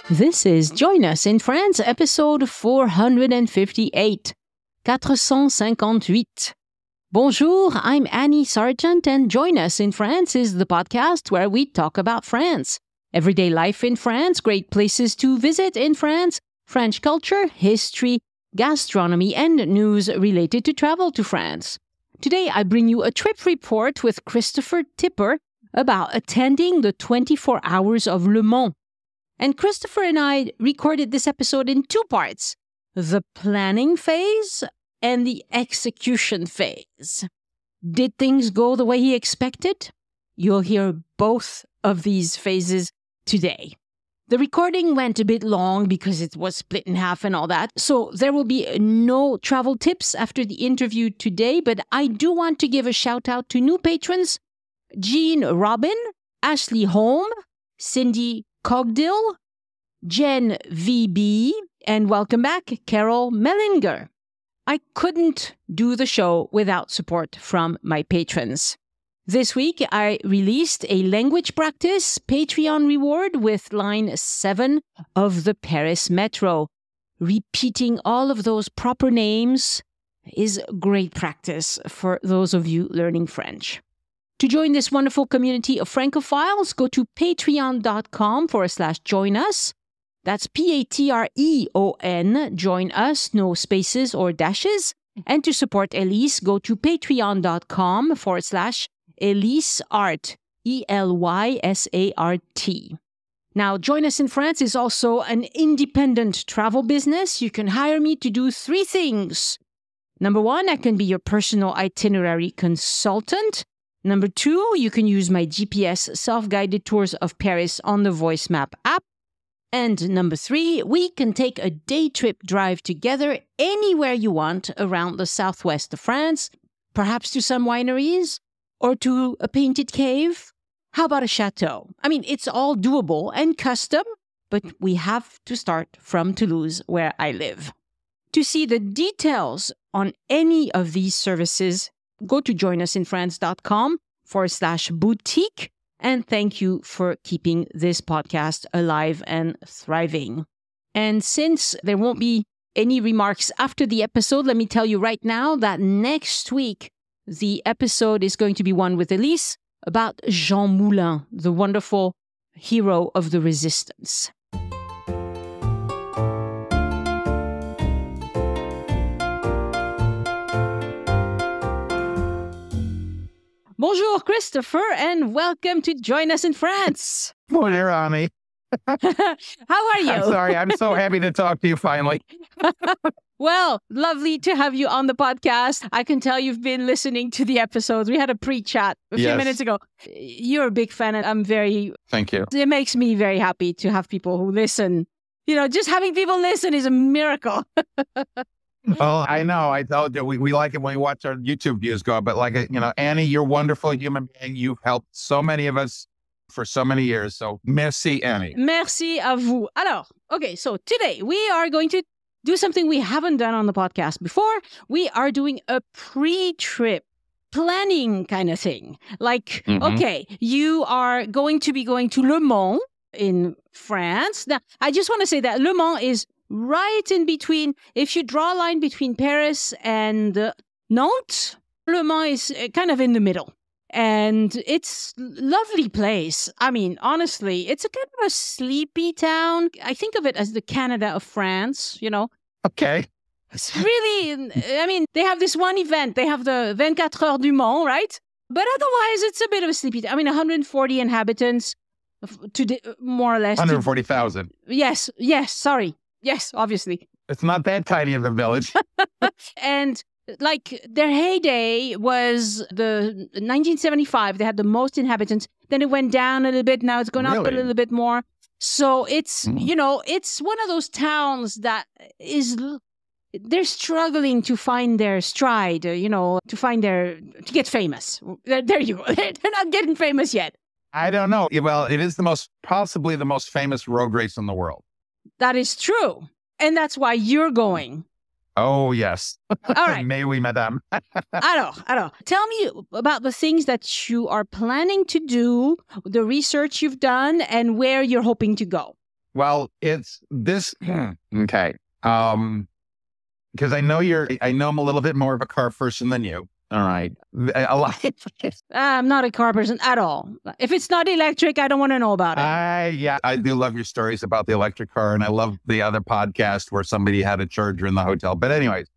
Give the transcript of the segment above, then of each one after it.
This is Join Us in France, episode 458. 458. Bonjour, I'm Annie Sargent, and Join Us in France is the podcast where we talk about France. Everyday life in France, great places to visit in France, French culture, history, gastronomy, and news related to travel to France. Today, I bring you a trip report with Christopher Tipper about attending the 24 Hours of Le Mans. And Christopher and I recorded this episode in two parts, the planning phase and the execution phase. Did things go the way he expected? You'll hear both of these phases today. The recording went a bit long because it was split in half and all that, so there will be no travel tips after the interview today, but I do want to give a shout out to new patrons, Jean Robin, Ashley Holm, Cindy Cogdill, Jen VB, and welcome back, Carol Mellinger. I couldn't do the show without support from my patrons. This week, I released a language practice Patreon reward with line 7 of the Paris Metro. Repeating all of those proper names is great practice for those of you learning French. To join this wonderful community of Francophiles, go to patreon.com/join us. That's Patreon, join us, no spaces or dashes. And to support Elise, go to patreon.com/EliseArt, ELYSART. Now, Join Us in France is also an independent travel business. You can hire me to do 3 things. Number 1, I can be your personal itinerary consultant. Number 2, you can use my GPS self-guided tours of Paris on the Voice Map app. And number 3, we can take a day trip drive together anywhere you want around the southwest of France, perhaps to some wineries or to a painted cave. How about a chateau? I mean, it's all doable and custom, but we have to start from Toulouse, where I live. To see the details on any of these services, go to joinusinfrance.com/boutique. And thank you for keeping this podcast alive and thriving. And since there won't be any remarks after the episode, let me tell you right now that next week, the episode is going to be one with Elise about Jean Moulin, the wonderful hero of the resistance. Bonjour, Christopher, and welcome to Join Us in France. Bonjour, Annie. How are you? I'm sorry. I'm so happy to talk to you finally. Well, lovely to have you on the podcast. I can tell you've been listening to the episodes. We had a pre-chat a few minutes ago. You're a big fan, and I'm very... Thank you. It makes me very happy to have people who listen. You know, just having people listen is a miracle. Oh, I know. I told you we like it when we watch our YouTube views go up. But Annie, you're a wonderful human being. You've helped so many of us for so many years. So merci, Annie. Merci à vous. Alors, okay, so today we are going to do something we haven't done on the podcast before. We are doing a pre-trip planning kind of thing. Like, okay, you are going to be going to Le Mans in France. Now, I just want to say that Le Mans is right in between. If you draw a line between Paris and Nantes, Le Mans is kind of in the middle. And it's a lovely place. I mean, honestly, it's a kind of a sleepy town. I think of it as the Canada of France, you know. Okay. It's really, I mean, they have this one event. They have the 24 Heures du Mans, right? But otherwise, it's a bit of a sleepy town. I mean, 140 inhabitants, more or less. 140,000. Yes, sorry. Yes, obviously. It's not that tiny of a village. And like their heyday was the 1975. They had the most inhabitants. Then it went down a little bit. Now it's going up a little bit more. So it's, you know, it's one of those towns that is, they're struggling to find their stride, to get famous. There you go. They're not getting famous yet. I don't know. Well, it is possibly the most famous road race in the world. That is true. And that's why you're going. Oh, yes. All right. Mais oui, madame. Alors. Tell me about the things that you are planning to do, the research you've done, and where you're hoping to go. Well, it's this. Okay. Because I know I'm a little bit more of a car person than you. All right. A lot. I'm not a car person at all. If it's not electric, I don't want to know about it. I do love your stories about the electric car, and I love the other podcast where somebody had a charger in the hotel. But anyways,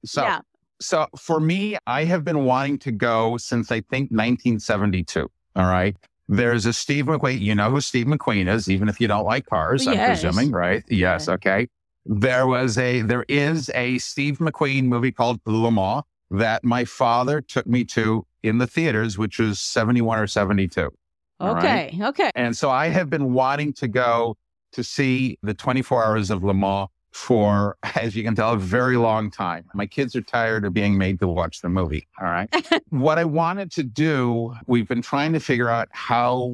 so for me, I have been wanting to go since I think 1972. All right. There's a Steve McQueen. You know who Steve McQueen is, even if you don't like cars, I'm presuming, right? Yes. Okay. There is a Steve McQueen movie called Le Mans that my father took me to in the theaters, which was 71 or 72. Okay. Right? Okay. And so I have been wanting to go to see the 24 Hours of Le Mans for, as you can tell, a very long time. My kids are tired of being made to watch the movie. All right. What I wanted to do, we've been trying to figure out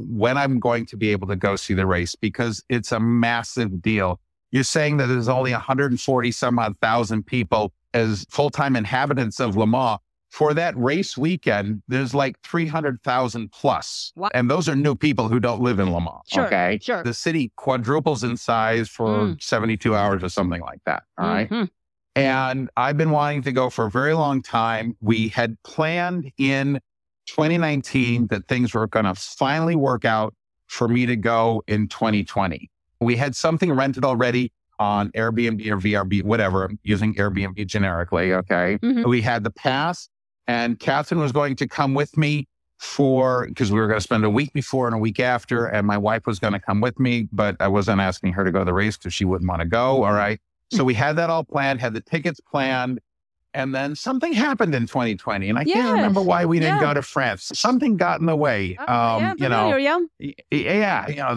when I'm going to be able to go see the race, because it's a massive deal. You're saying that there's only 140 some odd thousand people as full-time inhabitants of Le Mans. For that race weekend, there's like 300,000 plus. Wow. And those are new people who don't live in Le Mans. Sure, okay. Sure. The city quadruples in size for 72 hours or something like that. All right. And I've been wanting to go for a very long time. We had planned in 2019 that things were going to finally work out for me to go in 2020. We had something rented already on Airbnb or VRB, whatever. I'm using Airbnb generically. Okay. We had the pass, and Catherine was going to come with me because we were going to spend a week before and a week after, and my wife was going to come with me, but I wasn't asking her to go to the race because she wouldn't want to go. All right. So we had that all planned, had the tickets planned, and then something happened in 2020, and I can't remember why we didn't go to France. Something got in the way. The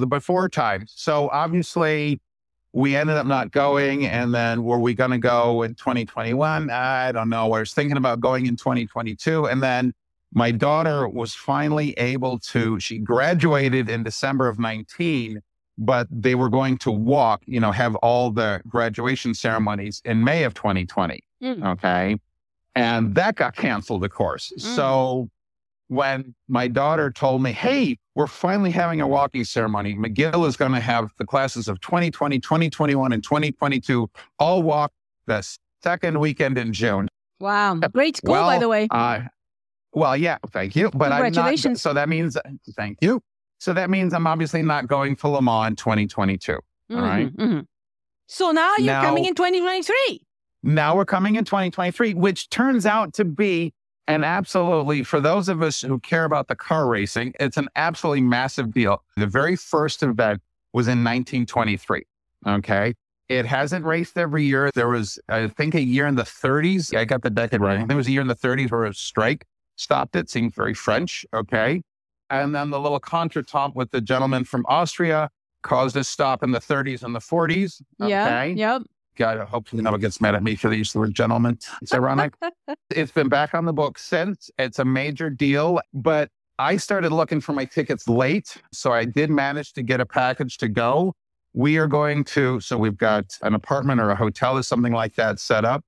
before time. So obviously we ended up not going. And then were we going to go in 2021? I don't know. I was thinking about going in 2022. And then my daughter was finally able to, she graduated in December of 19, but they were going to walk, have all the graduation ceremonies in May of 2020. Okay. And that got canceled, of course. So when my daughter told me, hey, we're finally having a walking ceremony, McGill is going to have the classes of 2020, 2021, and 2022 all walk the second weekend in June. Wow. Great school, by the way. Well, yeah, thank you. But congratulations. So that means, thank you. So that means I'm obviously not going to Le Mans in 2022. All right. So now you're coming in 2023. Now we're coming in 2023, which turns out to be for those of us who care about the car racing, it's an absolutely massive deal. The very first event was in 1923. Okay. It hasn't raced every year. There was, I think, a year in the 30s. I got the decade right. I think it was a year in the 30s where a strike stopped it. Seemed very French. Okay. And then the little contretemps with the gentleman from Austria caused a stop in the 30s and the 40s. Okay. Yep. God, hopefully no one gets mad at me for the use of the word gentleman. It's ironic. It's been back on the books since. It's a major deal, but I started looking for my tickets late. So I did manage to get a package to go. We've got an apartment or a hotel or something like that set up.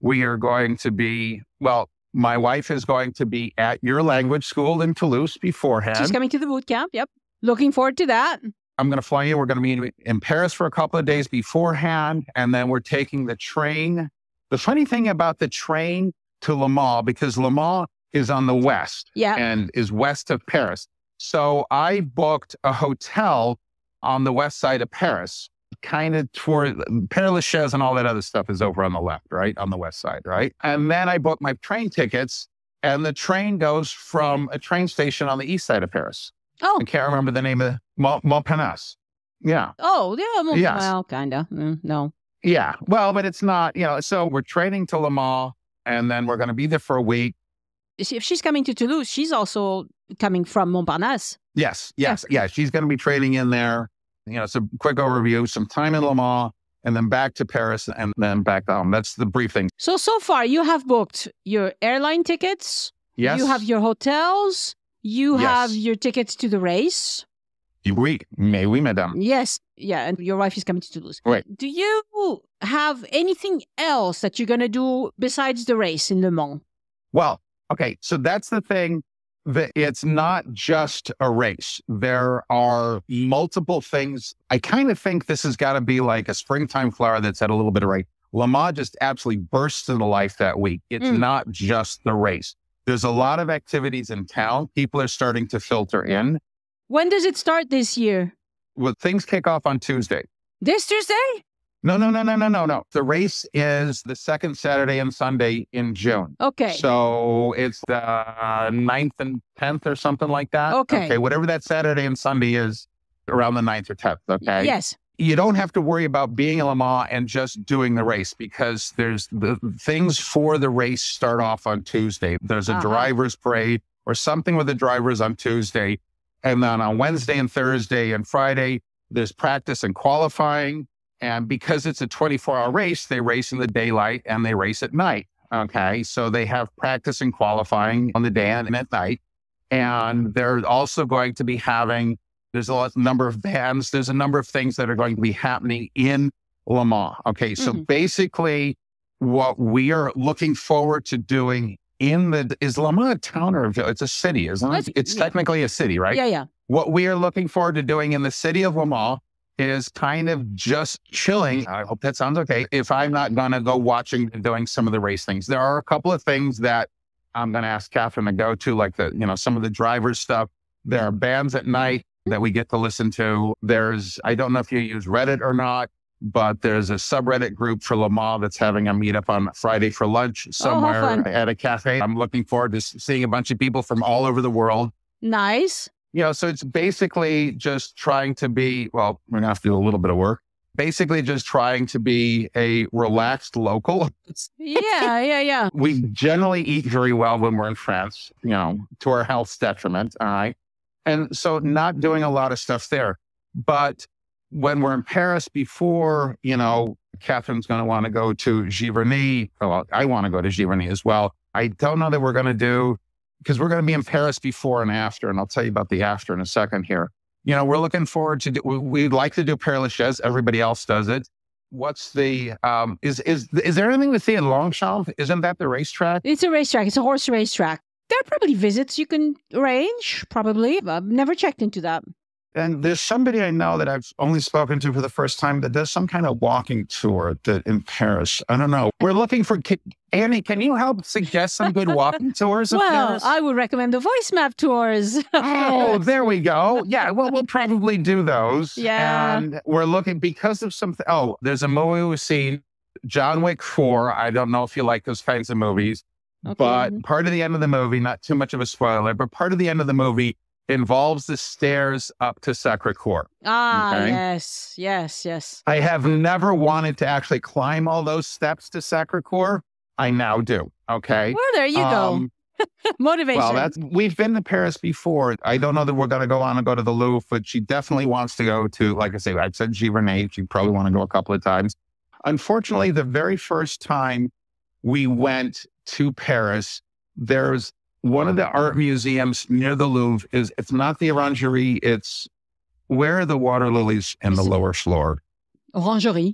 We are going to be, my wife is going to be at your language school in Toulouse beforehand. She's coming to the boot camp. Yep. Looking forward to that. I'm going to fly in. We're going to be in Paris for a couple of days beforehand. And then we're taking the train. The funny thing about the train to Le Mans, because Le Mans is on the west and is west of Paris. So I booked a hotel on the west side of Paris, kind of toward Père Lachaise and all that other stuff is over on the left, right? On the west side, right? And then I booked my train tickets, and the train goes from a train station on the east side of Paris. Oh. I can't remember the name of Montparnasse. Yeah. Oh, yeah. Yes. Well, kind of. No. Yeah. Well, but it's not, so we're training to Le Mans, and then we're going to be there for a week. If she's coming to Toulouse, she's also coming from Montparnasse. Yes. Yeah. She's going to be training in there. Some quick overview, some time in Le Mans, and then back to Paris, and then back home. That's the briefing. So far, you have booked your airline tickets. Yes. You have your hotels. You have your tickets to the race. Oui, madame. Yes. Yeah. And your wife is coming to Toulouse. Right. Do you have anything else that you're going to do besides the race in Le Mans? Well, okay. So that's the thing. It's not just a race. There are multiple things. I kind of think this has got to be like a springtime flower that's had a little bit of rain. Le Mans just absolutely bursts into life that week. It's not just the race. There's a lot of activities in town. People are starting to filter in. When does it start this year? Well, things kick off on Tuesday. This Tuesday? No. The race is the second Saturday and Sunday in June. Okay. So it's the 9th and 10th or something like that. Okay. Whatever that Saturday and Sunday is, around the 9th or 10th. Okay. Yes. You don't have to worry about being in Le Mans and just doing the race, because there's the things for the race start off on Tuesday. There's a driver's parade or something with the drivers on Tuesday. And then on Wednesday and Thursday and Friday, there's practice and qualifying. And because it's a 24-hour race, they race in the daylight and they race at night. Okay. So they have practice and qualifying on the day and at night. And they're also going to be having, there's a number of bands. There's a number of things that are going to be happening in Le Mans. Okay. So basically what we are looking forward to doing is Le Mans a town or a village? It's a city, isn't it? It's technically a city, right? Yeah. What we are looking forward to doing in the city of Le Mans is kind of just chilling. I hope that sounds okay. If I'm not going to go watching and doing some of the race things, there are a couple of things that I'm going to ask Catherine to go to, like some of the driver stuff. There are bands at night that we get to listen to. I don't know if you use Reddit or not, but there's a subreddit group for Le Mans that's having a meetup on Friday for lunch somewhere at a cafe. I'm looking forward to seeing a bunch of people from all over the world. Nice. So it's basically just trying to be, well, we're going to have to do a little bit of work. Basically just trying to be a relaxed local. Yeah. We generally eat very well when we're in France, to our health's detriment. All right. And so not doing a lot of stuff there. But when we're in Paris before, Catherine's going to want to go to Giverny. Well, I want to go to Giverny as well. I don't know that we're going to do, because we're going to be in Paris before and after, and I'll tell you about the after in a second here. We're looking forward to we'd like to do Père Lachaise. Everybody else does it. What's the, is there anything to see in Longchamp? Isn't that the racetrack? It's a racetrack. It's a horse racetrack. There are probably visits you can arrange, probably. I've never checked into that. And there's somebody I know that I've only spoken to for the first time that does some kind of walking tour in Paris. I don't know. We're looking for, Annie, can you help suggest some good walking tours of Paris? I would recommend the voice map tours. Oh, there we go. Yeah, well, we'll probably do those. Yeah. And we're looking because of something. Oh, there's a movie we've seen, John Wick 4. I don't know if you like those kinds of movies, but part of the end of the movie, not too much of a spoiler, but part of the end of the movie involves the stairs up to Sacré-Cœur. Yes. I have never wanted to actually climb all those steps to Sacré-Cœur. I now do. Okay. Well, there you go. Motivation. Well, we've been to Paris before. I don't know that we're going to go on and go to the Louvre, but she definitely wants to go to, like I say, I said Giverny. She probably want to go a couple of times. Unfortunately, the very first time we went to Paris, there's one of the art museums near the Louvre it's not the Orangerie. It's where are the water lilies in the lower floor? Orangerie.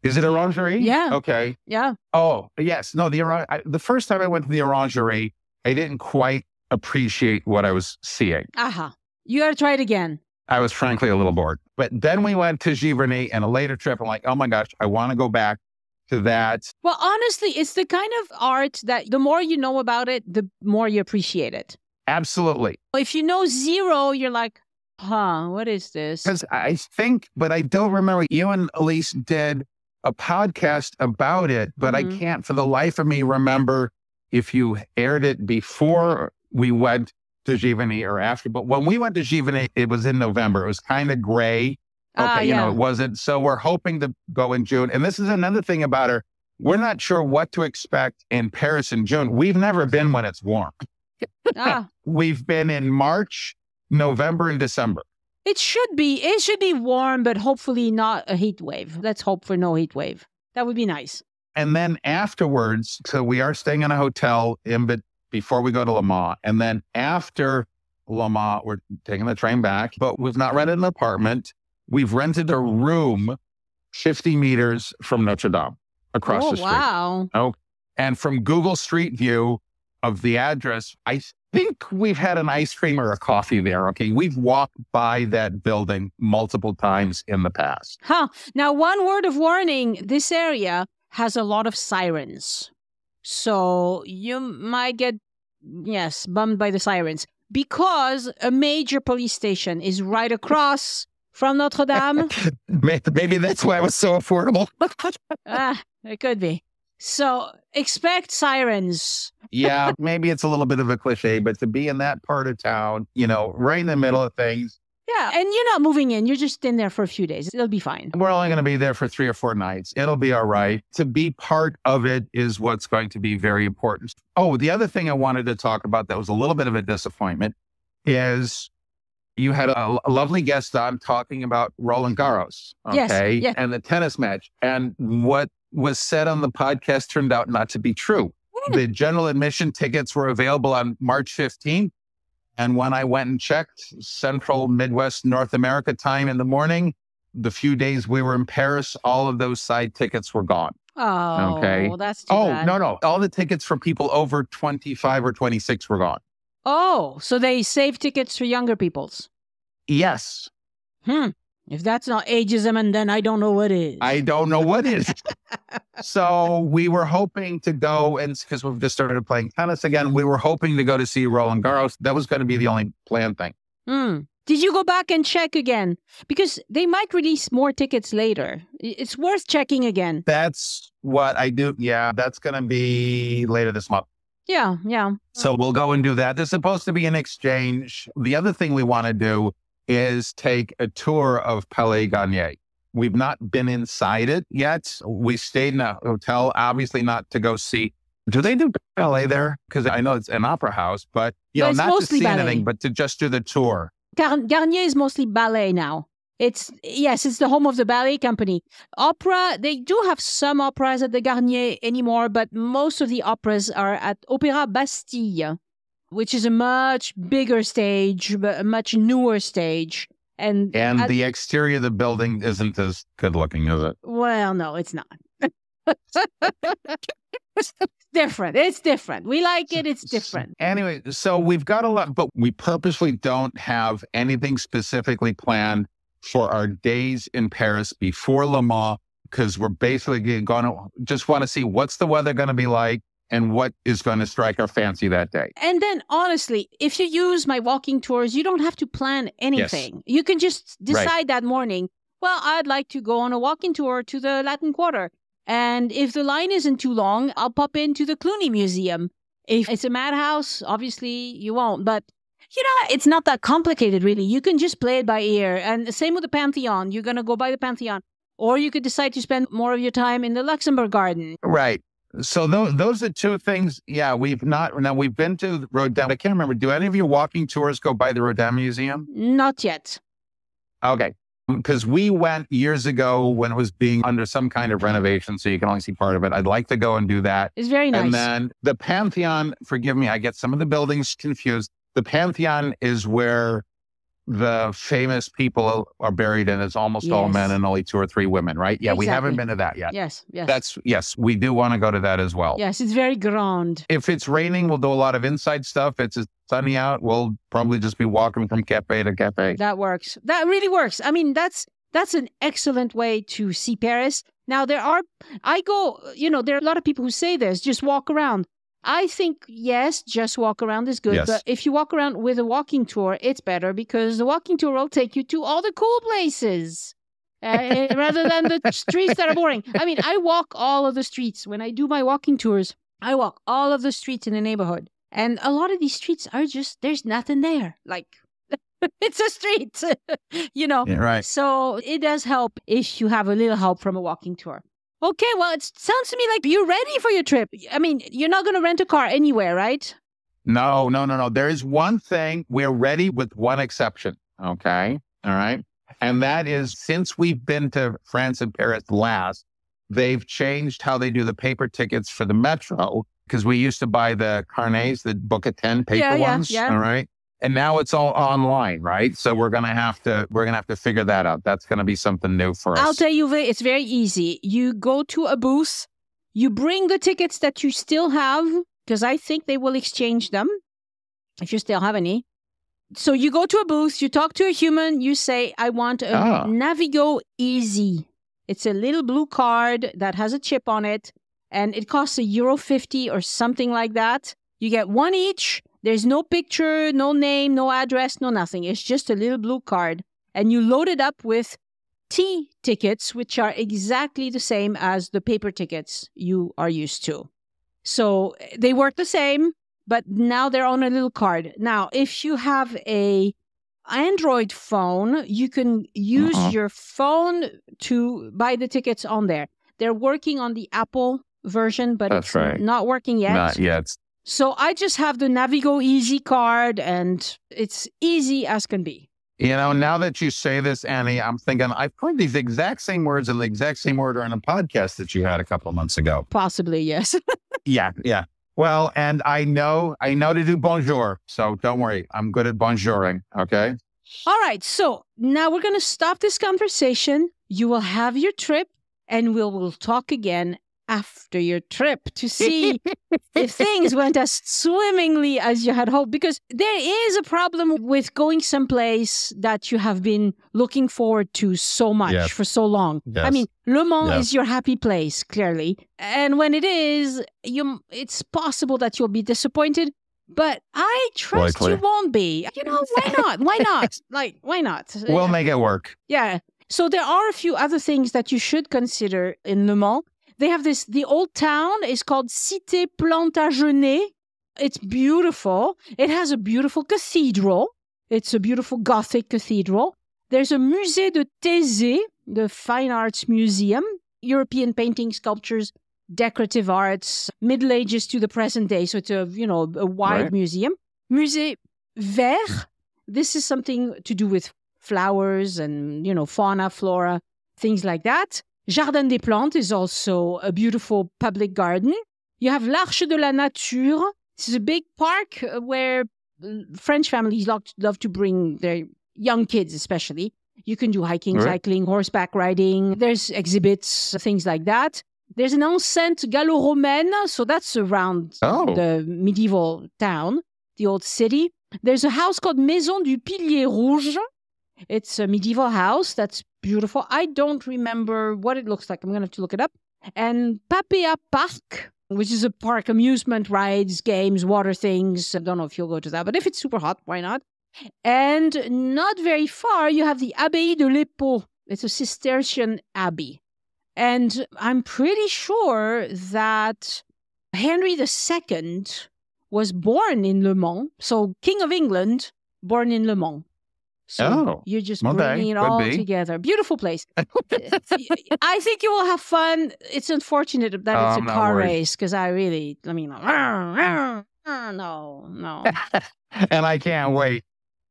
Is it Orangerie? Yeah. Okay. Yeah. Oh, yes. No, the first time I went to the Orangerie, I didn't quite appreciate what I was seeing. You got to try it again. I was frankly a little bored. But then we went to Giverny, and a later trip, I'm like, oh my gosh, I want to go back to that. Well, honestly, it's the kind of art that the more you know about it, the more you appreciate it. Absolutely. If you know zero, you're like, what is this? Because I think, but I don't remember, you and Elise did a podcast about it, but I can't for the life of me remember if you aired it before we went to Giverny or after. But when we went to Giverny, it was in November. It was kind of gray. Okay, it wasn't. So we're hoping to go in June. And this is another thing about her. We're not sure what to expect in Paris in June. We've never been when it's warm. We've been in March, November, and December. It should be warm, but hopefully not a heat wave. Let's hope for no heat wave. That would be nice. And then afterwards, so we are staying in a hotel before we go to Le Mans. And then after Le Mans, we're taking the train back, but we've not rented an apartment. We've rented a room 50 meters from Notre Dame across the street. Wow. Oh, and from Google Street View of the address, I think we've had an ice cream or a coffee there. Okay. We've walked by that building multiple times in the past. Now, one word of warning, this area has a lot of sirens. So you might get, bummed by the sirens because a major police station is right across from Notre Dame. Maybe that's why it was so affordable. It could be. So expect sirens. Yeah, maybe it's a little bit of a cliche, but to be in that part of town, right in the middle of things. Yeah, and you're not moving in. You're just in there for a few days. It'll be fine. We're only going to be there for 3 or 4 nights. It'll be all right. To be part of it is what's going to be very important. Oh, the other thing I wanted to talk about that was a little bit of a disappointment is you had a lovely guest on talking about Roland Garros, okay, yes. And the tennis match. And what was said on the podcast turned out not to be true. The general admission tickets were available on March 15th. And when I went and checked Central Midwest North America time in the morning, the few days we were in Paris, all of those side tickets were gone. Oh, okay. That's too bad. No. All the tickets for people over 25 or 26 were gone. Oh, so they saved tickets for younger people's. Yes. If that's not ageism, and then I don't know what is. I don't know what is. So we were hoping to go, and because we've just started playing tennis again, we were hoping to go to see Roland Garros. That was going to be the only planned thing. Did you go back and check again? Because they might release more tickets later. It's worth checking again. That's what I do. Yeah, that's going to be later this month. Yeah. So we'll go and do that. There's supposed to be an exchange. The other thing we want to do is take a tour of Palais Garnier. We've not been inside it yet. We stayed in a hotel, obviously not to go see. Do they do ballet there? Because I know it's an opera house, but not to see anything, but to just do the tour. Garnier is mostly ballet now. It's the home of the ballet company. Opera, they do have some operas at the Garnier anymore, but most of the operas are at Opéra Bastille, which is a much bigger stage, but a much newer stage. And the exterior of the building isn't as good looking, is it? Well, no, it's not. It's different. It's different. We like it. It's different. Anyway, so we've got a lot, but we purposely don't have anything specifically planned for our days in Paris before Le Mans, because we're basically going to just want to see what's the weather going to be like and what is going to strike our fancy that day. And then, honestly, if you use my walking tours, you don't have to plan anything. Yes. You can just decide that morning, well, I'd like to go on a walking tour to the Latin Quarter. And if the line isn't too long, I'll pop into the Cluny Museum. If it's a madhouse, obviously you won't. But, it's not that complicated, really. You can just play it by ear. And the same with the Pantheon. You're going to go by the Pantheon. Or you could decide to spend more of your time in the Luxembourg Garden. Right. So those are two things. Yeah, we've been to Rodin. I can't remember. Do any of your walking tours go by the Rodin Museum? Not yet. Okay. Because we went years ago when it was being under some kind of renovation, so you can only see part of it. I'd like to go and do that. It's very nice. And then the Pantheon, forgive me, I get some of the buildings confused. The Pantheon is where the famous people are buried in. It's almost all men and only 2 or 3 women, right? Yeah, exactly. We haven't been to that yet. Yes. We do want to go to that as well. Yes, it's very grand. If it's raining, we'll do a lot of inside stuff. If it's sunny out, we'll probably just be walking from cafe to cafe. That works. That really works. I mean, that's an excellent way to see Paris. Now, there are a lot of people who say this, just walk around. I think, yes, just walk around is good. Yes. But if you walk around with a walking tour, it's better because the walking tour will take you to all the cool places rather than the streets that are boring. I mean, I walk all of the streets. When I do my walking tours, I walk all of the streets in the neighborhood. And a lot of these streets are just, there's nothing there. Like, it's a street, Yeah, right. So it does help if you have a little help from a walking tour. Okay, well, it sounds to me like you're ready for your trip. I mean, you're not going to rent a car anywhere, right? No. There is one thing. We're ready with one exception. Okay. All right. And that is, since we've been to France and Paris last, they've changed how they do the paper tickets for the metro, because we used to buy the carnets, the book of 10 paper ones. Yeah. All right. And now it's all online, right? So we're gonna have to figure that out. That's gonna be something new for us. I'll tell you, it's very easy. You go to a booth, you bring the tickets that you still have, because I think they will exchange them. if you still have any. So you go to a booth, you talk to a human, you say, I want a Navigo Easy. It's a little blue card that has a chip on it, and it costs €1.50 or something like that. You get one each. There's no picture, no name, no address, no nothing. It's just a little blue card. And you load it up with T tickets, which are exactly the same as the paper tickets you are used to. So they work the same, but now they're on a little card. Now, if you have a Android phone, you can use your phone to buy the tickets on there. They're working on the Apple version, but it's not working yet. Not yet. So I just have the Navigo Easy card, and it's easy as can be. You know, now that you say this, Annie, I'm thinking I've heard these exact same words in the exact same order in a podcast that you had a couple of months ago. Possibly, yes. Yeah. Well, and I know to do bonjour, so don't worry. I'm good at bonjouring, okay? All right, so now we're going to stop this conversation. You will have your trip, and we'll talk again after your trip to see if things went as swimmingly as you had hoped. Because there is a problem with going someplace that you have been looking forward to so much for so long. Yes. I mean, Le Mans is your happy place, clearly. And when it is, it's possible that you'll be disappointed. But I trust you won't be. You know, why not? Why not? Like, why not? We'll make it work. Yeah. So there are a few other things that you should consider in Le Mans. They have the old town is called Cité Plantagenet. It's beautiful. It has a beautiful cathedral. It's a beautiful Gothic cathedral. There's a Musée de Thésée, the Fine Arts Museum, European painting, sculptures, decorative arts, Middle Ages to the present day. So it's a wide museum. Musée Vert. This is something to do with flowers and, fauna, flora, things like that. Jardin des Plantes is also a beautiful public garden. You have l'Arche de la Nature. This is a big park where French families love to bring their young kids, especially. You can do hiking, cycling, horseback riding. There's exhibits, things like that. There's an enceinte Gallo-Romaine, so that's around the medieval town, the old city. There's a house called Maison du Pilier Rouge. It's a medieval house that's beautiful. I don't remember what it looks like. I'm going to have to look it up. And Papea Park, which is a park, amusement rides, games, water things. I don't know if you'll go to that, but if it's super hot, why not? And not very far, you have the Abbaye de l'Épau. It's a Cistercian abbey. And I'm pretty sure that Henry II was born in Le Mans. So King of England, born in Le Mans. So you're just bringing it all together. Beautiful place. I think you will have fun. It's unfortunate that it's a car race because no. And I can't wait.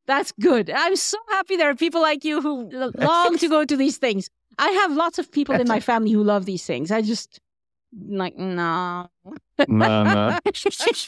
That's good. I'm so happy there are people like you who long to go to these things. I have lots of people in my family who love these things. I just no. No.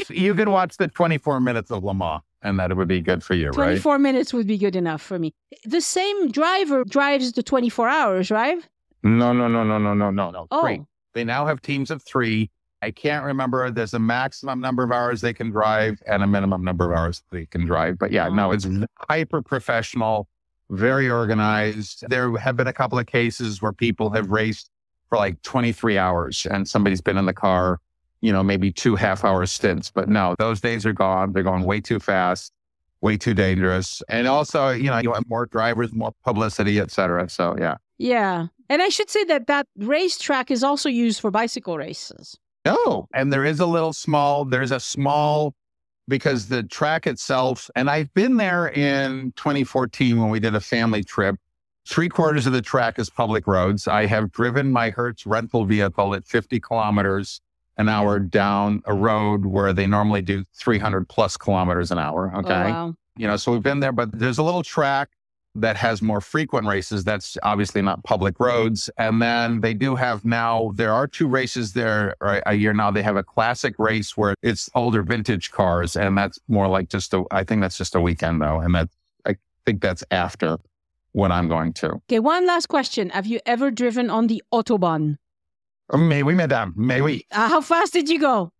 You can watch the 24 minutes of Le Mans. And that it would be good for you, 24 minutes would be good enough for me. The same driver drives the 24 hours, right? No. Oh. 3. They now have teams of 3. I can't remember. There's a maximum number of hours they can drive and a minimum number of hours they can drive. But no, it's hyper professional, very organized. There have been a couple of cases where people have raced for like 23 hours and somebody's been in the car, maybe 2 half-hour stints. But no, those days are gone. They're going way too fast, way too dangerous. And also, you want more drivers, more publicity, et cetera. So, yeah. Yeah. And I should say that racetrack is also used for bicycle races. Oh, and there's a small, because the track itself, and I've been there in 2014 when we did a family trip. 3/4 of the track is public roads. I have driven my Hertz rental vehicle at 50 kilometers an hour down a road where they normally do 300 plus kilometers an hour. Okay. Oh, wow. So we've been there, but there's a little track that has more frequent races. That's obviously not public roads. And then they do have now, there are 2 races there a year now. They have a classic race where it's older vintage cars. And that's more like I think that's just a weekend though. And I think that's after what I'm going to. Okay. One last question. Have you ever driven on the Autobahn? Mais oui, madame. Mais oui. How fast did you go?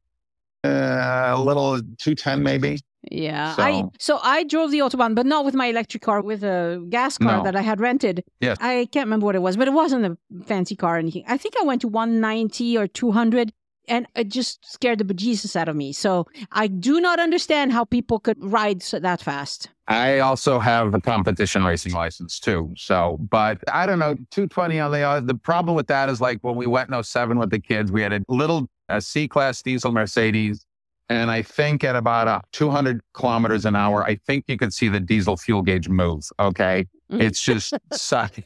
A little 210 maybe. Yeah. So, So I drove the Autobahn, but not with my electric car, with a gas car no. that I had rented. Yes. I can't remember what it was, but it wasn't a fancy car or anything. I think I went to 190 or 200, and it just scared the bejesus out of me. So I do not understand how people could ride that fast. I also have a competition racing license too. So, but I don't know, 220 on the problem with that is like when we went in '07 with the kids, we had a C-Class diesel Mercedes. And I think at about 200 kilometers an hour, I think you could see the diesel fuel gauge move. Okay. It's just such.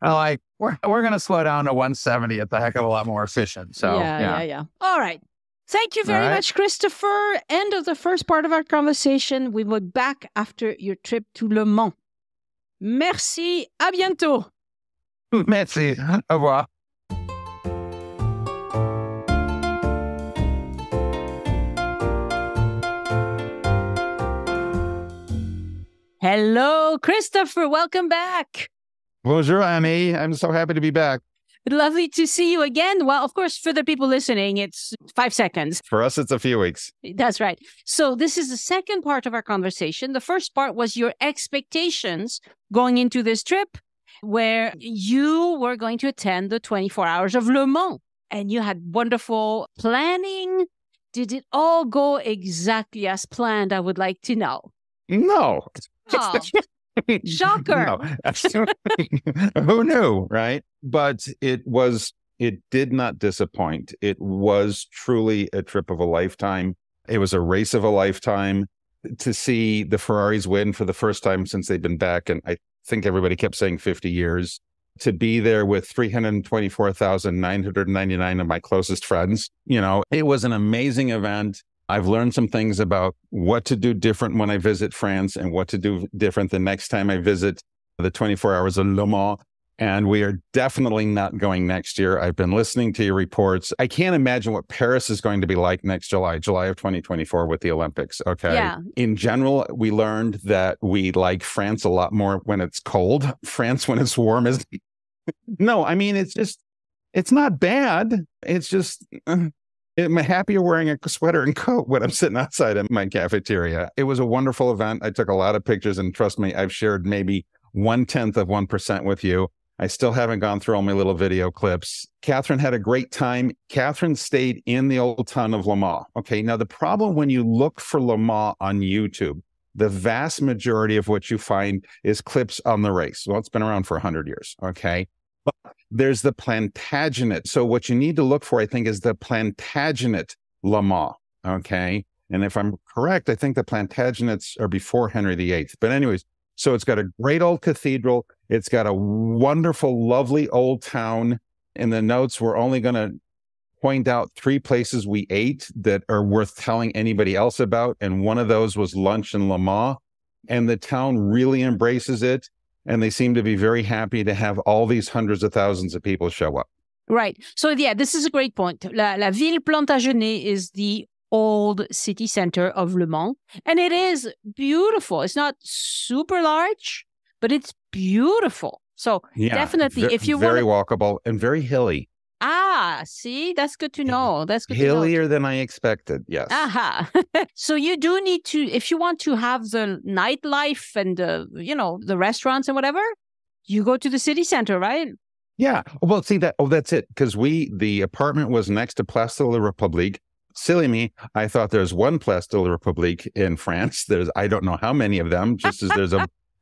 I'm like, we're going to slow down to 170. It's a heck of a lot more efficient. So, yeah. All right. Thank you very much, Christopher. End of the first part of our conversation. We will be back after your trip to Le Mans. Merci. À bientôt. Merci. Au revoir. Hello, Christopher. Welcome back. Bonjour, Annie. I'm so happy to be back. Lovely to see you again. Well, of course, for the people listening, it's 5 seconds. For us, it's a few weeks. That's right. So this is the second part of our conversation. The first part was your expectations going into this trip, where you were going to attend the 24 Hours of Le Mans, and you had wonderful planning. Did it all go exactly as planned? I would like to know. No. Oh, shocker. No. Who knew, right? But it did not disappoint. It was truly a trip of a lifetime. It was a race of a lifetime. To see the Ferraris win for the first time since they've been back, and I think everybody kept saying 50 years, to be there with 324,999 of my closest friends. It was an amazing event. I've learned some things about what to do different when I visit France and what to do different the next time I visit the 24 Hours of Le Mans. And we are definitely not going next year. I've been listening to your reports. I can't imagine what Paris is going to be like next July of 2024 with the Olympics. Okay. Yeah. In general, we learned that we like France a lot more when it's cold. France when it's warm is no, I mean, it's not bad. It's just, I'm happier wearing a sweater and coat when I'm sitting outside in my cafeteria. It was a wonderful event. I took a lot of pictures, and trust me, I've shared maybe 0.1% with you. I still haven't gone through all my little video clips. Catherine had a great time. Catherine stayed in the old town of Le Mans. Okay. Now, the problem when you look for Le Mans on YouTube, the vast majority of what you find is clips on the race. Well, it's been around for 100 years. Okay. But there's the Plantagenet. So what you need to look for, I think, is the Plantagenet Le Mans. Okay. And if I'm correct, I think the Plantagenets are before Henry VIII. But anyways, so it's got a great old cathedral. It's got a wonderful, lovely old town. In the notes, we're only going to point out 3 places we ate that are worth telling anybody else about. And one of those was lunch in Le Mans. And the town really embraces it. And they seem to be very happy to have all these hundreds of thousands of people show up. Right. So, yeah, this is a great point. La Ville Plantagenet is the old city center of Le Mans. And it is beautiful. It's not super large, but it's beautiful. So, definitely, if you want... Very walkable and very hilly. Ah, see, that's good to know. That's good Hillier than I expected, yes. Aha. So you do need to, if you want to have the nightlife and the restaurants and whatever, you go to the city center, right? Yeah. Well, see that's it. Because the apartment was next to Place de la République. Silly me, I thought there's one Place de la République in France. I don't know how many of them, just as there's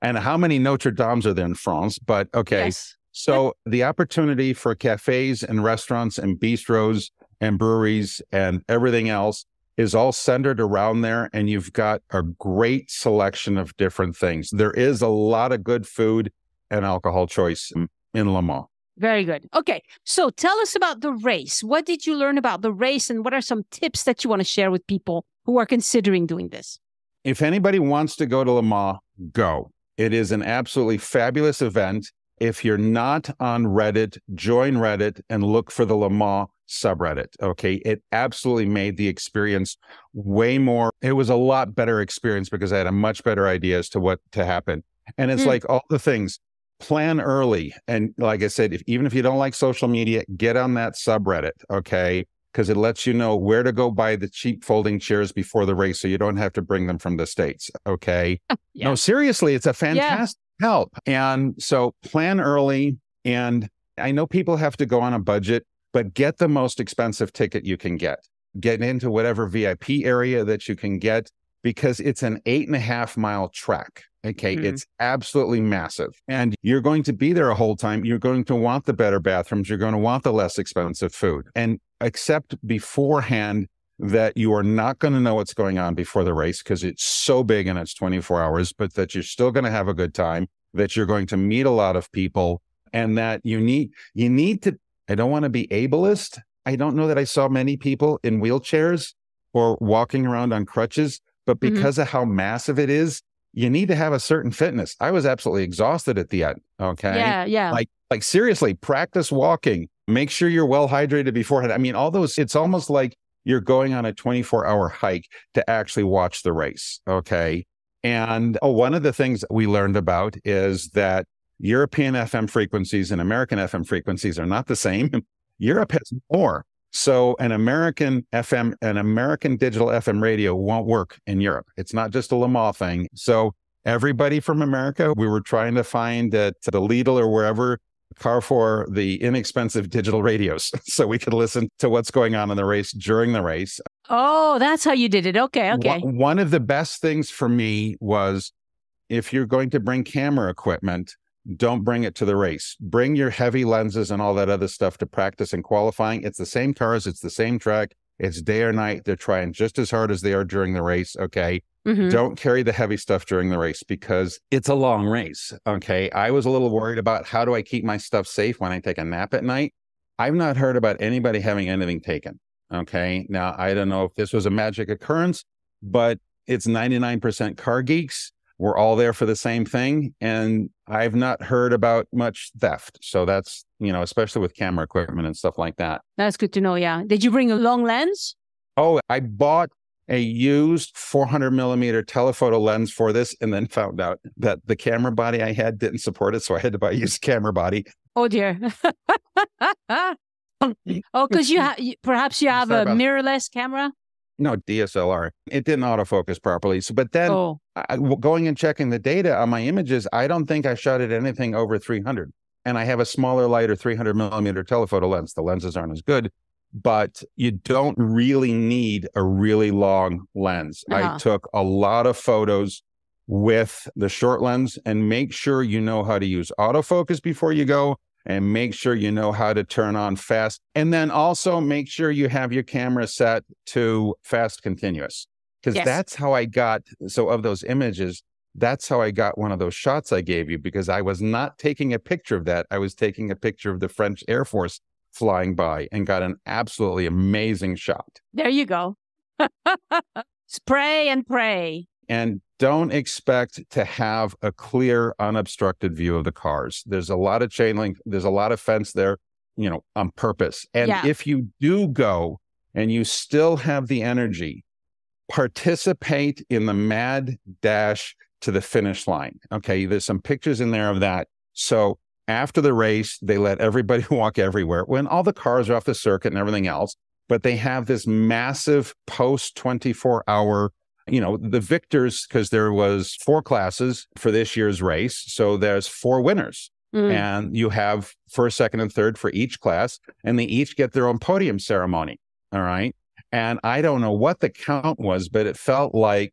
and how many Notre Dames are there in France, but okay. Yes. So the opportunity for cafes and restaurants and bistros and breweries and everything else is all centered around there. And you've got a great selection of different things. There is a lot of good food and alcohol choice in Le Mans. Very good. Okay. So tell us about the race. What did you learn about the race? And what are some tips that you want to share with people who are considering doing this? If anybody wants to go to Le Mans, go. It is an absolutely fabulous event. If you're not on Reddit, join Reddit and look for the Le Mans subreddit. Okay. It absolutely made the experience way more. It was a lot better experience because I had a much better idea as to what to happen. And it's like all the things, plan early. And like I said, even if you don't like social media, get on that subreddit. Okay. because it lets you know where to go buy the cheap folding chairs before the race so you don't have to bring them from the States. Okay. Yeah. No, seriously, it's a fantastic help. And so plan early. And I know people have to go on a budget, but get the most expensive ticket you can get. Get into whatever VIP area that you can get, because it's an 8.5-mile track. Okay. It's absolutely massive. And you're going to be there a whole time. You're going to want the better bathrooms. You're going to want the less expensive food. And accept beforehand that you are not going to know what's going on before the race, because it's so big and it's 24 hours, but that you're still going to have a good time, that you're going to meet a lot of people, and that you need to, I don't want to be ableist. I don't know that I saw many people in wheelchairs or walking around on crutches, but because of how massive it is, you need to have a certain fitness. I was absolutely exhausted at the end. Okay. Yeah. Like seriously, practice walking. Make sure you're well hydrated beforehand. I mean, all those, it's almost like you're going on a 24-hour hike to actually watch the race. Okay. And one of the things we learned about is that European FM frequencies and American FM frequencies are not the same. Europe has more. So an American digital FM radio won't work in Europe. It's not just a Le Mans thing. So everybody from America, we were trying to find at the Lidl or wherever, Carrefour, the inexpensive digital radios so we could listen to what's going on in the race during the race. Oh, that's how you did it. Okay. One of the best things for me was, if you're going to bring camera equipment, don't bring it to the race. Bring your heavy lenses and all that other stuff to practice and qualifying. It's the same cars. It's the same track. It's day or night. They're trying just as hard as they are during the race. Okay. Don't carry the heavy stuff during the race, because it's a long race. Okay. I was a little worried about, how do I keep my stuff safe when I take a nap at night? I've not heard about anybody having anything taken. Okay. Now, I don't know if this was a magic occurrence, but it's 99% car geeks. We're all there for the same thing. And I've not heard about much theft. So that's, especially with camera equipment and stuff like that. That's good to know. Yeah. Did you bring a long lens? Oh, I bought a used 400 millimeter telephoto lens for this, and then found out that the camera body I had didn't support it. So I had to buy a used camera body. Oh, dear. Oh, because perhaps you have a mirrorless camera? No, DSLR. It didn't autofocus properly. So, but then going and checking the data on my images, I don't think I shot at anything over 300. And I have a smaller, lighter 300 millimeter telephoto lens. The lenses aren't as good, but you don't really need a really long lens. I took a lot of photos with the short lens, and make sure you know how to use autofocus before you go, and make sure you know how to turn on fast. And then also make sure you have your camera set to fast continuous, because that's how I got, of those images, that's how I got one of those shots I gave you, because I was not taking a picture of that. I was taking a picture of the French Air Force flying by, and got an absolutely amazing shot. There you go. Spray and pray. And don't expect to have a clear, unobstructed view of the cars. There's a lot of chain link. There's a lot of fence there, on purpose. And if you do go and you still have the energy, participate in the mad dash to the finish line. Okay. There's some pictures in there of that. So after the race, they let everybody walk everywhere when all the cars are off the circuit and everything else. But they have this massive post 24-hour, the victors, because there was 4 classes for this year's race. So there's 4 winners. And you have first, second, and third for each class. And they each get their own podium ceremony. All right. And I don't know what the count was, but it felt like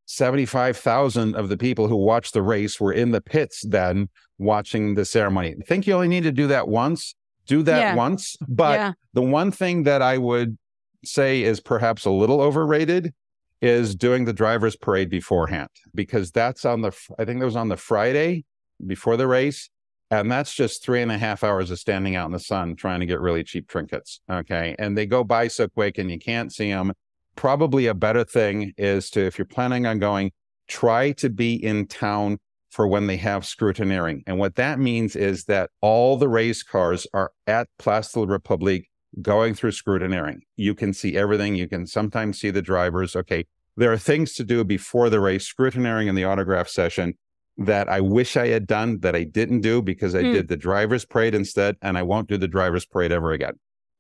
75,000 of the people who watched the race were in the pits then watching the ceremony. I think you only need to do that once. Do that once. But the one thing that I would say is perhaps a little overrated is doing the driver's parade beforehand, because that's I think that was on the Friday before the race. And that's just 3.5 hours of standing out in the sun trying to get really cheap trinkets. Okay. And they go by so quick and you can't see them. Probably a better thing is to, if you're planning on going, try to be in town for when they have scrutineering. And what that means is that all the race cars are at Place de la République going through scrutineering. You can see everything. You can sometimes see the drivers. Okay. There are things to do before the race, scrutineering and the autograph session, that I wish I had done that I didn't do, because I did the driver's parade instead, and I won't do the driver's parade ever again.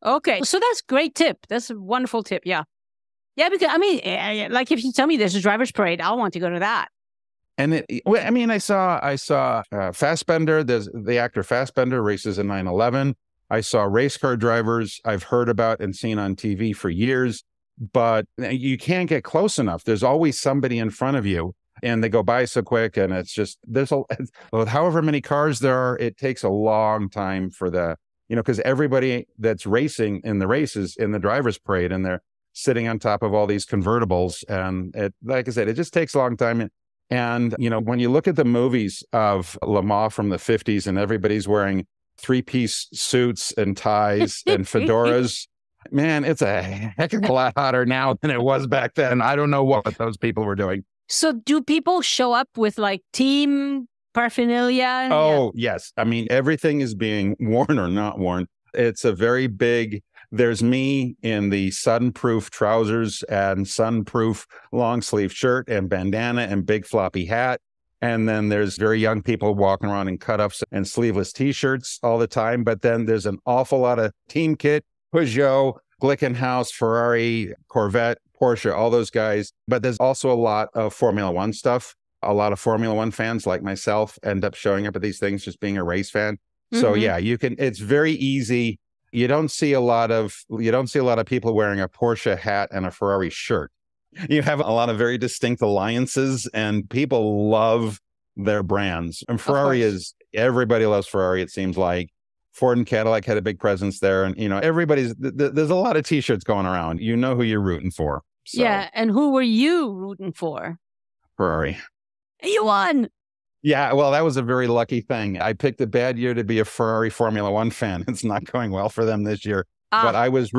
Okay. So that's a great tip. That's a wonderful tip. Yeah. Yeah, because I mean, like if you tell me there's a driver's parade, I'll want to go to that. And I mean, I saw Fassbender. There's the actor Fassbender races in 9/11. I saw race car drivers I've heard about and seen on TV for years, but you can't get close enough. There's always somebody in front of you, and they go by so quick. And it's just however many cars there are, it takes a long time for because everybody that's racing in the races in the driver's parade, and they're sitting on top of all these convertibles, and like I said, it just takes a long time. And, when you look at the movies of Le Mans from the 50s and everybody's wearing 3-piece suits and ties and fedoras, man, it's a heck of a lot hotter now than it was back then. I don't know what those people were doing. So do people show up with like team paraphernalia? Oh, yes. I mean, everything is being worn or not worn. It's a very big... There's me in the sun-proof trousers and sun-proof long-sleeve shirt and bandana and big floppy hat. And then there's very young people walking around in cut-ups and sleeveless T-shirts all the time. But then there's an awful lot of team kit, Peugeot, Glickenhaus, Ferrari, Corvette, Porsche, all those guys. But there's also a lot of Formula One stuff. A lot of Formula One fans like myself end up showing up at these things just being a race fan. Mm-hmm. So yeah, it's very easy. You don't see a lot of people wearing a Porsche hat and a Ferrari shirt. You have a lot of very distinct alliances, and people love their brands. And everybody loves Ferrari, it seems like. Ford and Cadillac had a big presence there. And, there's a lot of T-shirts going around. You know who you're rooting for. So. Yeah. And who were you rooting for? Ferrari. You won. Yeah, well, that was a very lucky thing. I picked a bad year to be a Ferrari Formula One fan. It's not going well for them this year. But I was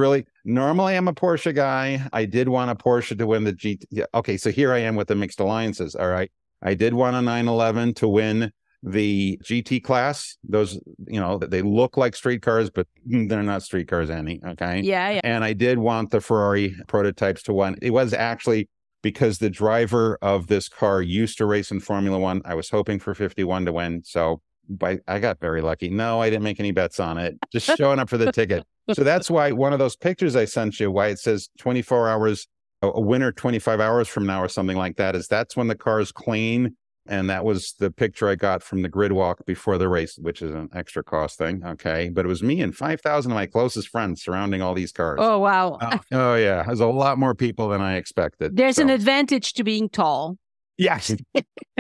normally I'm a Porsche guy. I did want a Porsche to win the GT. Okay, so here I am with the mixed alliances. All right. I did want a 911 to win the GT class. Those, they look like street cars, but they're not street cars any. Okay. Yeah. And I did want the Ferrari prototypes to win. It was actually... because the driver of this car used to race in Formula One. I was hoping for 51 to win. So I got very lucky. No, I didn't make any bets on it. Just showing up for the ticket. So that's why one of those pictures I sent you, why it says 24 hours, a winner 25 hours from now or something like that, is that's when the car is clean. And that was the picture I got from the grid walk before the race, which is an extra cost thing. Okay. But it was me and 5,000 of my closest friends surrounding all these cars. Oh, wow. Oh yeah. There's a lot more people than I expected. There's an advantage to being tall. Yes.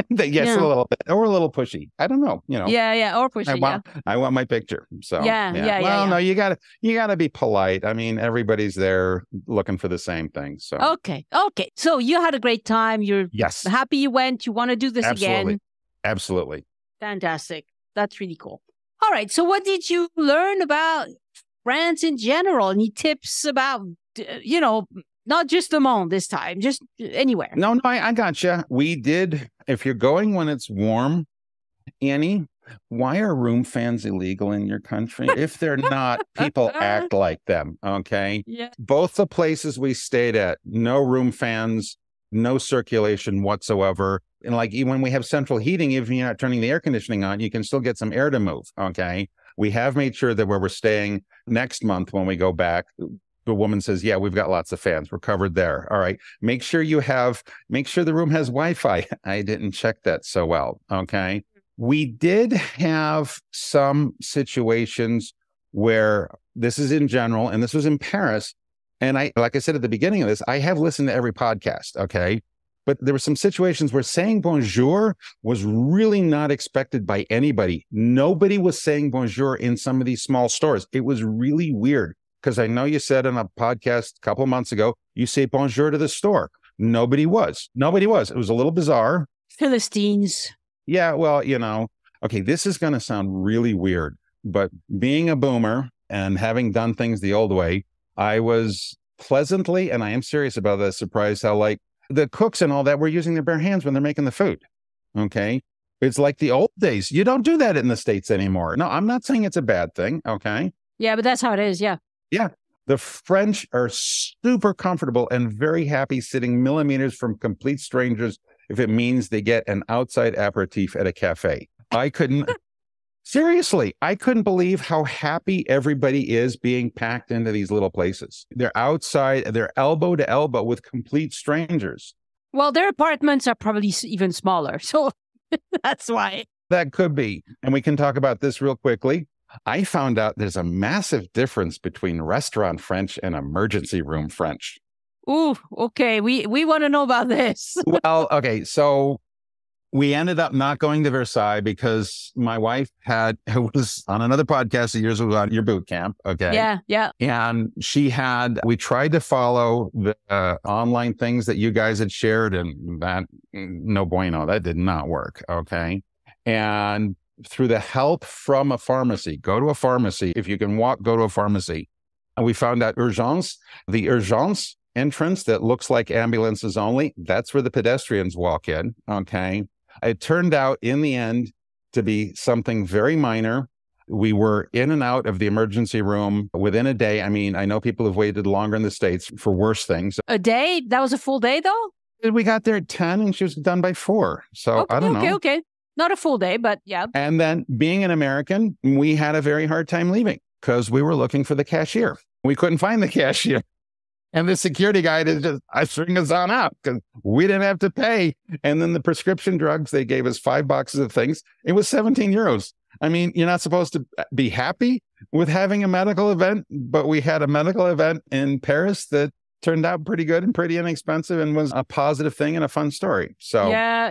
Yes, a little bit. Or a little pushy. I don't know. Yeah. Or pushy. I want my picture. So yeah. Well, no, you gotta be polite. I mean, everybody's there looking for the same thing. So Okay. So you had a great time. You're happy you went. You want to do this again. Absolutely. Fantastic. That's really cool. All right. So what did you learn about France in general? Any tips about, not just Le Mans this time, just anywhere? No, I gotcha. We did. If you're going when it's warm, Annie, why are room fans illegal in your country? If they're not, people act like them. Okay. Yeah. Both the places we stayed at, no room fans, no circulation whatsoever. And like even when we have central heating, even if you're not turning the air conditioning on, you can still get some air to move. Okay. We have made sure that where we're staying next month when we go back, the woman says, yeah, we've got lots of fans. We're covered there. All right. Make sure the room has Wi-Fi. I didn't check that so well. Okay. We did have some situations where this is in general, and this was in Paris. And like I said at the beginning of this, I have listened to every podcast. Okay. But there were some situations where saying bonjour was really not expected by anybody. Nobody was saying bonjour in some of these small stores. It was really weird. Because I know you said on a podcast a couple of months ago, you say bonjour to the store. Nobody was. It was a little bizarre. Philistines. Yeah, well, okay, this is going to sound really weird, but being a boomer and having done things the old way, I was pleasantly, and I am serious about this, surprised how like the cooks and all that were using their bare hands when they're making the food. Okay. It's like the old days. You don't do that in the States anymore. No, I'm not saying it's a bad thing. Okay. Yeah, but that's how it is. Yeah. Yeah. The French are super comfortable and very happy sitting millimeters from complete strangers if it means they get an outside aperitif at a cafe. I couldn't. Seriously, I couldn't believe how happy everybody is being packed into these little places. They're outside, they're elbow to elbow with complete strangers. Well, their apartments are probably even smaller. So that's why. That could be. And we can talk about this real quickly. I found out there's a massive difference between restaurant French and emergency room French. Ooh, okay. We want to know about this. Well, okay. So we ended up not going to Versailles because my wife was on another podcast years ago on your boot camp. Okay. Yeah. Yeah. And we tried to follow the online things that you guys had shared, and that no bueno, that did not work. Okay. And through the help from a pharmacy, go to a pharmacy. If you can walk, go to a pharmacy. And we found out the urgence entrance that looks like ambulances only, that's where the pedestrians walk in. Okay. It turned out in the end to be something very minor. We were in and out of the emergency room within a day. I mean, I know people have waited longer in the States for worse things. A day? That was a full day though? We got there at 10 and she was done by 4. So okay, I don't know. Okay. Not a full day, but yeah. And then being an American, we had a very hard time leaving because we were looking for the cashier. We couldn't find the cashier. And the security guy is just ushering us on out because we didn't have to pay. And then the prescription drugs, they gave us 5 boxes of things. It was 17 euros. I mean, you're not supposed to be happy with having a medical event, but we had a medical event in Paris that turned out pretty good and pretty inexpensive and was a positive thing and a fun story. So yeah.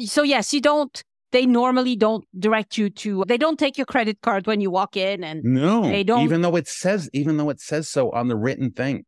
So yes, they normally don't direct you to, they don't take your credit card when you walk in, and no, they don't, even though it says so on the written thing.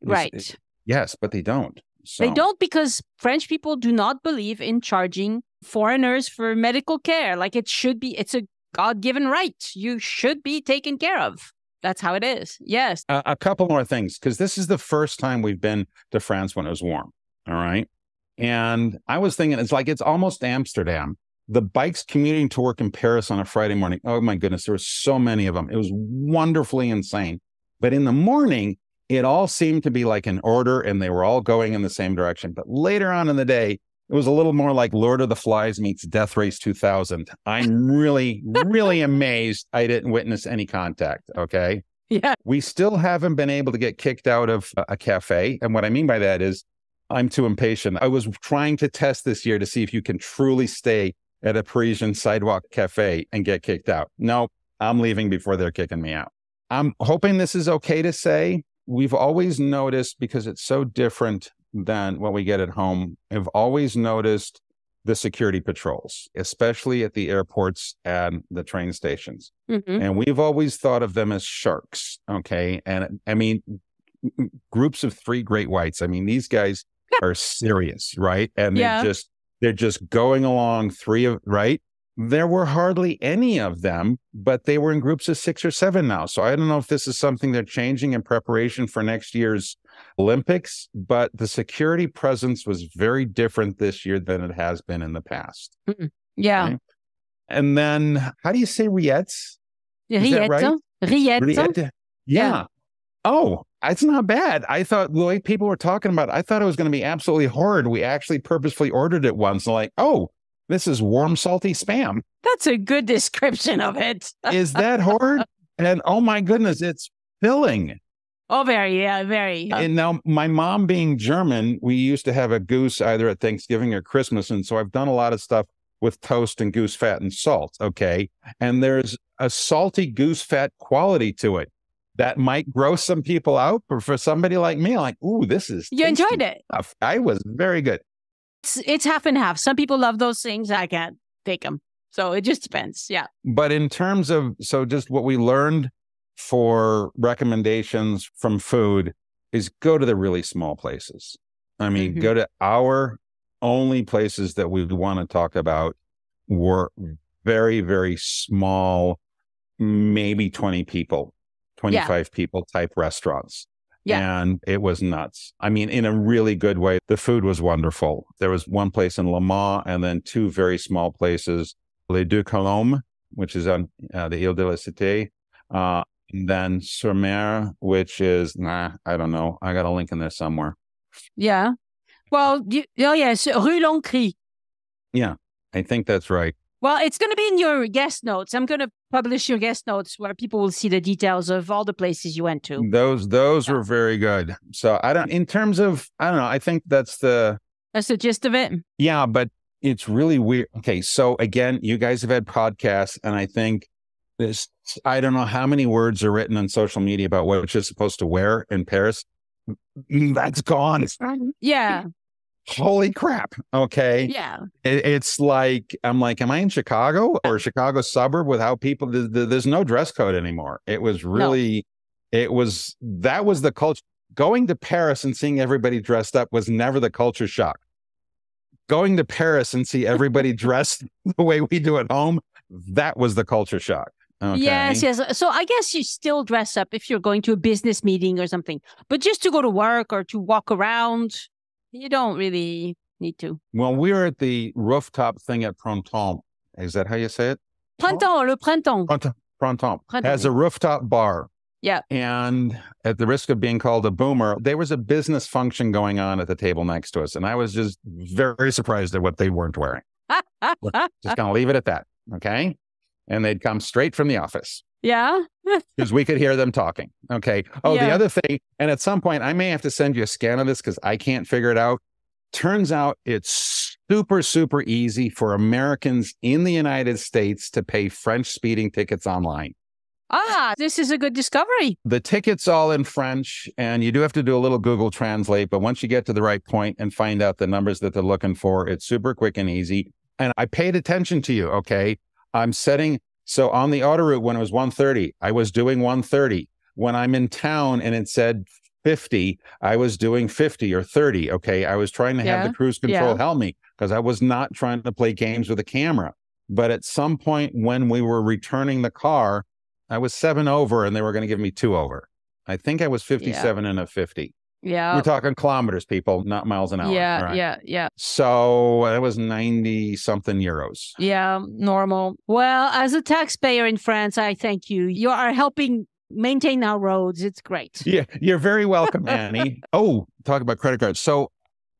Right. Yes, but they don't. So. They don't, because French people do not believe in charging foreigners for medical care. Like it's a God-given right. You should be taken care of. That's how it is. Yes. A couple more things, because this is the first time we've been to France when it was warm. All right. And I was thinking, it's almost Amsterdam. The bikes commuting to work in Paris on a Friday morning. Oh my goodness, there were so many of them. It was wonderfully insane. But in the morning, it all seemed to be like an order and they were all going in the same direction. But later on in the day, it was a little more like Lord of the Flies meets Death Race 2000. I'm really, really amazed I didn't witness any contact. Okay. Yeah. We still haven't been able to get kicked out of a cafe. And what I mean by that is I'm too impatient. I was trying to test this year to see if you can truly stay at a Parisian sidewalk cafe and get kicked out. No, I'm leaving before they're kicking me out. I'm hoping this is okay to say. We've always noticed, because it's so different than what we get at home, I've always noticed the security patrols, especially at the airports and the train stations. Mm-hmm. And we've always thought of them as sharks. Okay. And I mean, groups of 3 great whites. I mean, these guys are serious, right? And they're just going along right? There were hardly any of them, but they were in groups of 6 or 7 now. So I don't know if this is something they're changing in preparation for next year's Olympics, but the security presence was very different this year than it has been in the past. Yeah. Okay? And then, how do you say rillettes? Rillette. Right? Rillette. Yeah. Oh, it's not bad. I thought the way people were talking about it, I thought it was going to be absolutely horrid. We actually purposefully ordered it once. Like, oh, this is warm, salty Spam. That's a good description of it. Is that horrid? And oh my goodness, it's filling. Oh, very, yeah, very. And now my mom being German, we used to have a goose either at Thanksgiving or Christmas. And so I've done a lot of stuff with toast and goose fat and salt. Okay. And there's a salty goose fat quality to it that might gross some people out. But for somebody like me, like, ooh, this is You tasty. enjoyed it. I was very good. It's half and half. Some people love those things. I can't take them. So it just depends. Yeah. But in terms of, so just what we learned for recommendations from food is go to the really small places. I mean, go to our only places that we want to talk about were very, very small, maybe 20 people, 25 people type restaurants. Yeah. And it was nuts. I mean, in a really good way. The food was wonderful. There was one place in Le Mans and then 2 very small places, Les Deux Colombes, which is on the Ile de la Cité. And then Sur Mer, which is, I don't know. I got a link in there somewhere. Yeah. Well, yes, Rue Lancry. Yeah, I think that's right. Well, it's going to be in your guest notes. I'm going to publish your guest notes where people will see the details of all the places you went to. Those were very good. So in terms of, I don't know, I think that's the gist of it. Yeah, but it's really weird. Okay. So again, you guys have had podcasts, and I think I don't know how many words are written on social media about what you're supposed to wear in Paris. That's gone. Yeah. Holy crap. Okay. Yeah. It's like, I'm like, am I in Chicago or a Chicago suburb without people? There's no dress code anymore. It was really, that was the culture. Going to Paris and seeing everybody dressed up was never the culture shock. Going to Paris and see everybody dressed the way we do at home, that was the culture shock. Okay. Yes. So I guess you still dress up if you're going to a business meeting or something, but just to go to work or to walk around, you don't really need to. Well, we were at the rooftop thing at Printemps. Is that how you say it? Le printemps. Printemps. Has a rooftop bar. Yeah. And at the risk of being called a boomer, there was a business function going on at the table next to us. And I was just very surprised at what they weren't wearing. Just going to leave it at that. Okay. And they'd come straight from the office. Yeah. Because we could hear them talking. Okay. Oh, The other thing, and at some point I may have to send you a scan of this because I can't figure it out. Turns out it's super, super easy for Americans in the United States to pay French speeding tickets online. This is a good discovery. The ticket's all in French, and you do have to do a little Google Translate. But once you get to the right point and find out the numbers that they're looking for, it's super quick and easy. And I paid attention to you. Okay. So on the autoroute, when it was 130, I was doing 130. When I'm in town and it said 50, I was doing 50 or 30. Okay. I was trying to have the cruise control help me because I was not trying to play games with the camera. But at some point when we were returning the car, I was 7 over and they were going to give me 2 over. I think I was 57 and a 50. Yeah. We're talking kilometers, people, not miles an hour. Yeah. So that was 90 something euros. Yeah, normal. Well, as a taxpayer in France, I thank you. You are helping maintain our roads. It's great. Yeah, you're very welcome, Annie. Talk about credit cards. So,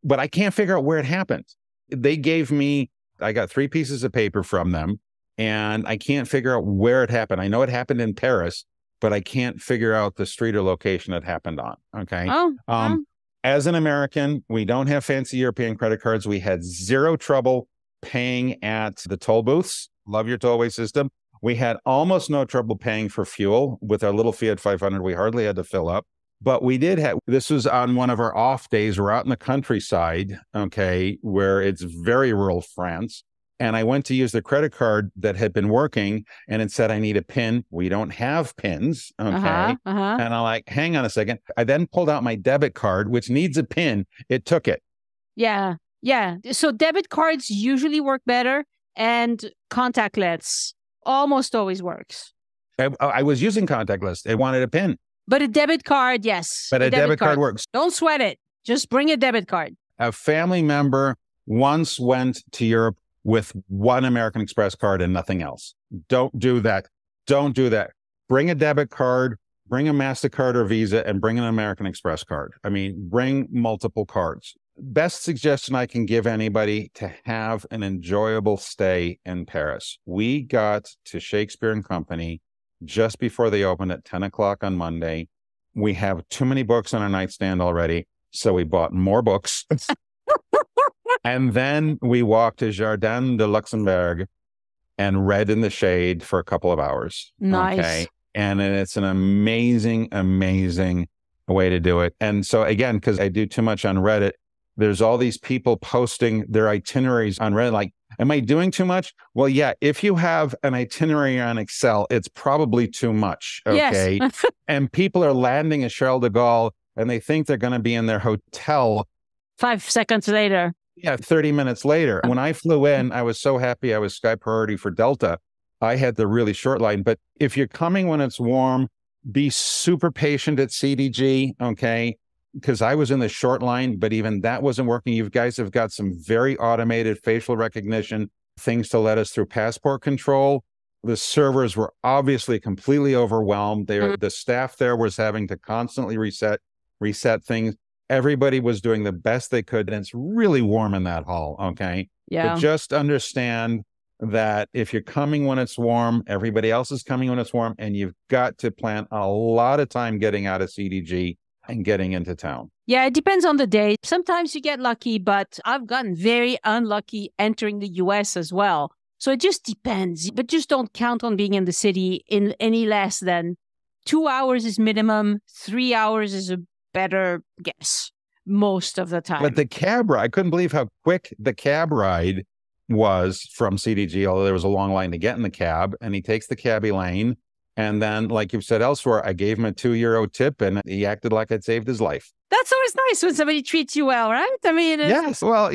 but I can't figure out where it happened. I got 3 pieces of paper from them, and I can't figure out where it happened. I know it happened in Paris, but I can't figure out the street or location it happened on. Okay. As an American, we don't have fancy European credit cards. We had zero trouble paying at the toll booths. Love your tollway system. We had almost no trouble paying for fuel with our little Fiat 500. We hardly had to fill up, but this was on one of our off days. We're out in the countryside, okay, where it's very rural France. And I went to use the credit card that had been working, and it said, I need a PIN. We don't have PINs. Okay. And I'm like, hang on a second. I then pulled out my debit card, which needs a PIN. It took it. Yeah. So debit cards usually work better, and contactless almost always works. I was using contactless. It wanted a PIN. But a debit card, yes. But a debit card works. Don't sweat it. Just bring a debit card. A family member once went to Europe with one American Express card and nothing else. Don't do that. Don't do that. Bring a debit card, bring a MasterCard or Visa, and bring an American Express card. I mean, bring multiple cards. Best suggestion I can give anybody to have an enjoyable stay in Paris. We got to Shakespeare and Company just before they opened at 10 o'clock on Monday. We have too many books on our nightstand already, so we bought more books. And then we walked to Jardin de Luxembourg and read in the shade for a couple of hours. Nice. Okay. And it's an amazing, amazing way to do it. And so again, because I do too much on Reddit, there's all these people posting their itineraries on Reddit. Like, am I doing too much? Well, yeah, if you have an itinerary on Excel, it's probably too much. Okay. Yes. And people are landing at Charles de Gaulle and they think they're going to be in their hotel 5 seconds later. Yeah, 30 minutes later. When I flew in, I was so happy I was Sky Priority for Delta. I had the really short line. But if you're coming when it's warm, be super patient at CDG, okay? Because I was in the short line, but even that wasn't working. You guys have got some very automated facial recognition things to let us through passport control. The servers were obviously completely overwhelmed. The staff there was having to constantly reset things. Everybody was doing the best they could, and it's really warm in that hall, okay? Yeah. But just understand that if you're coming when it's warm, everybody else is coming when it's warm, and you've got to plan a lot of time getting out of CDG and getting into town. Yeah, it depends on the day. Sometimes you get lucky, but I've gotten very unlucky entering the US as well. So it just depends. But just don't count on being in the city in any less than 2 hours is minimum. 3 hours is a better guess most of the time. But the cab ride, I couldn't believe how quick the cab ride was from CDG, although there was a long line to get in the cab. And he takes the cabbie lane. And then, like you've said elsewhere, I gave him a €2 tip and he acted like I'd saved his life. That's always nice when somebody treats you well, right? I mean, yes. Well,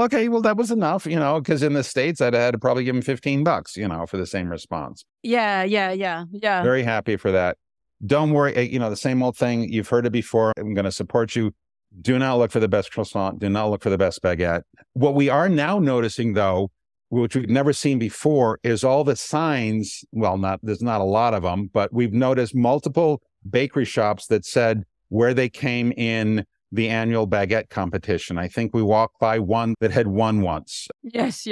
okay, well, that was enough, because in the States, I'd had to probably give him $15, for the same response. Yeah. Very happy for that. Don't worry. The same old thing. You've heard it before. I'm going to support you. Do not look for the best croissant. Do not look for the best baguette. What we are now noticing, though, which we've never seen before, is all the signs. Well, there's not a lot of them, but we've noticed multiple bakery shops that said where they came in the annual baguette competition. I think we walked by one that had won once. Yes.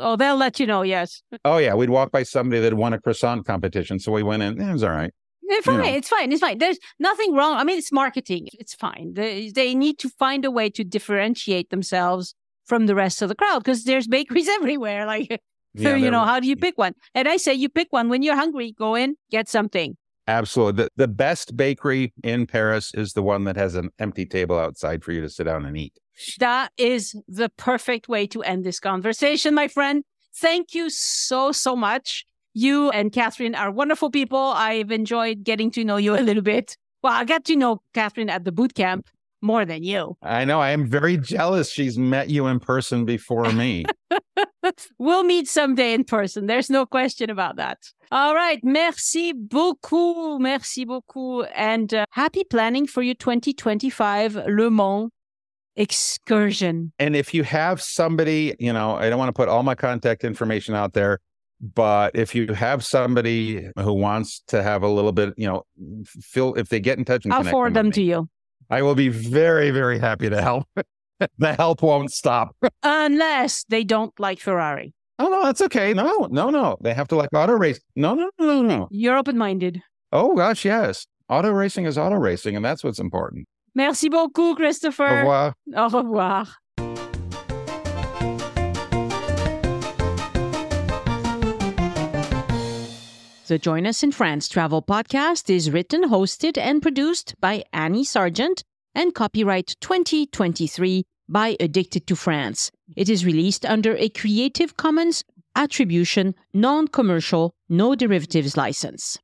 Oh, they'll let you know, yes. Oh, yeah. We'd walk by somebody that won a croissant competition. So we went in. It was all right. It's fine. There's nothing wrong. I mean, it's marketing. It's fine. They need to find a way to differentiate themselves from the rest of the crowd because there's bakeries everywhere. How do you pick one? And I say you pick one when you're hungry. Go in, get something. Absolutely. The best bakery in Paris is the one that has an empty table outside for you to sit down and eat. That is the perfect way to end this conversation, my friend. Thank you so much. You and Catherine are wonderful people. I've enjoyed getting to know you a little bit. Well, I got to know Catherine at the boot camp more than you. I know. I am very jealous she's met you in person before me. We'll meet someday in person. There's no question about that. All right. Merci beaucoup. Merci beaucoup. And happy planning for your 2025 Le Mans excursion. And if you have somebody, I don't want to put all my contact information out there, but if you have somebody who wants to have a little bit, if they get in touch and I'll forward them to you. I will be very, very happy to help. The help won't stop. Unless they don't like Ferrari. Oh, no, that's okay. No. They have to like auto race. No. You're open-minded. Oh, gosh, yes. Auto racing is auto racing, and that's what's important. Merci beaucoup, Christopher. Au revoir. Au revoir. The Join Us in France travel podcast is written, hosted, and produced by Annie Sargent and copyright 2023 by Addicted to France. It is released under a Creative Commons Attribution, Non-Commercial, No Derivatives license.